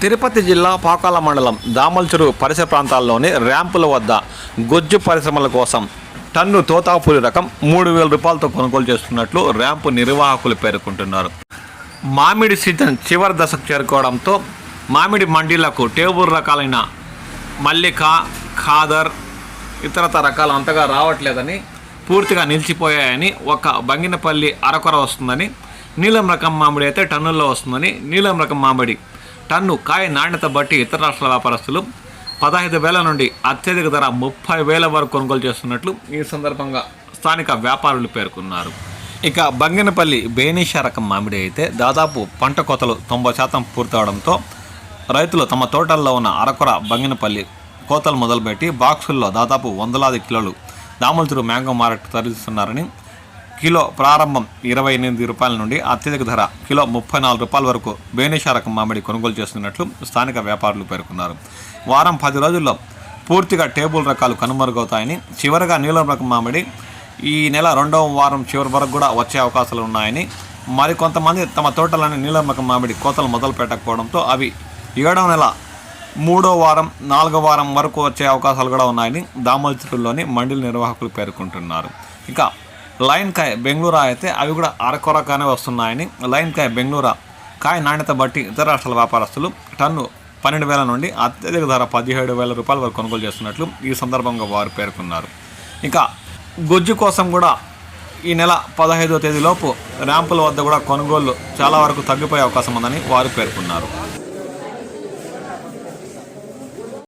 తిరుపతి జిల్లా పాకాల మండలం దామల్చెరు పరిసర ప్రాంతాల్లోని ర్యాంపుల వద్ద గొజ్జు పరిశ్రమల కోసం టన్ను తోతాపూరి రకం 3,000 రూపాయలతో కొనుగోలు చేస్తున్నట్లు ర్యాంపు నిర్వాహకులు పేర్కొంటున్నారు. మామిడి సీజన్ చివరి దశకు చేరుకోవడంతో మామిడి మండీలకు టేబుల్ రకాలైన మల్లిక, ఖాదర్, ఇతరత రకాలు అంతగా రావట్లేదని, పూర్తిగా నిలిచిపోయాయని, ఒక బంగినపల్లి అరకొర వస్తుందని, నీలం రకం మామిడి అయితే టన్నుల్లో వస్తుందని, నీలం రకం మామిడి టన్ను కాయ నాణ్యత బట్టి ఇతర రాష్ట్రాల వ్యాపారస్తులు 15,000 నుండి అత్యధిక ధర 30,000 వరకు కొనుగోలు చేస్తున్నట్లు ఈ సందర్భంగా స్థానిక వ్యాపారులు పేర్కొన్నారు. ఇక బంగినపల్లి బేనిషా రకం మామిడి అయితే దాదాపు పంట కోతలు 90% పూర్తవడంతో రైతులు తమ తోటల్లో ఉన్న అరకొర బంగినపల్లి కోతలు మొదలుపెట్టి బాక్సుల్లో దాదాపు 100 కిలోలు దామల్చెరు మ్యాంగో మార్కెట్ తరలిస్తున్నారని, కిలో ప్రారంభం 28 రూపాయల నుండి అత్యధిక ధర కిలో 34 రూపాయల వరకు బేనిషా రకం మామిడి కొనుగోలు చేస్తున్నట్లు స్థానిక వ్యాపారులు పేర్కొన్నారు. వారం 10 రోజుల్లో పూర్తిగా టేబుల్ రకాలు కనుమరుగవుతాయని, చివరిగా నీలం రకం మామిడి ఈ నెల 2వ వారం చివరి వరకు కూడా వచ్చే అవకాశాలు ఉన్నాయని, మరికొంతమంది తమ తోటలోని నీలం రకం మామిడి కోతలు మొదలు పెట్టకపోవడంతో అవి 7వ నెల 3వ వారం 4వ వారం వరకు వచ్చే అవకాశాలు కూడా ఉన్నాయని దామల్చెరులోని మండలి నిర్వాహకులు పేర్కొంటున్నారు. ఇక లైన్ కాయ బెంగళూరు అయితే అవి కూడా అరకొరగానే వస్తున్నాయని, లైన్ కాయ బెంగళూరు కాయ నాణ్యత బట్టి ఇతర రాష్ట్రాల వ్యాపారస్తులు టన్ను 12,000 నుండి అత్యధిక ధర 17,000 రూపాయల వరకు కొనుగోలు చేస్తున్నట్లు ఈ సందర్భంగా వారు పేర్కొన్నారు. ఇక గొజ్జు కోసం కూడా ఈ నెల 15వ తేదీలోపు ర్యాంపుల వద్ద కూడా కొనుగోళ్లు చాలా వరకు తగ్గిపోయే అవకాశం ఉందని వారు పేర్కొన్నారు.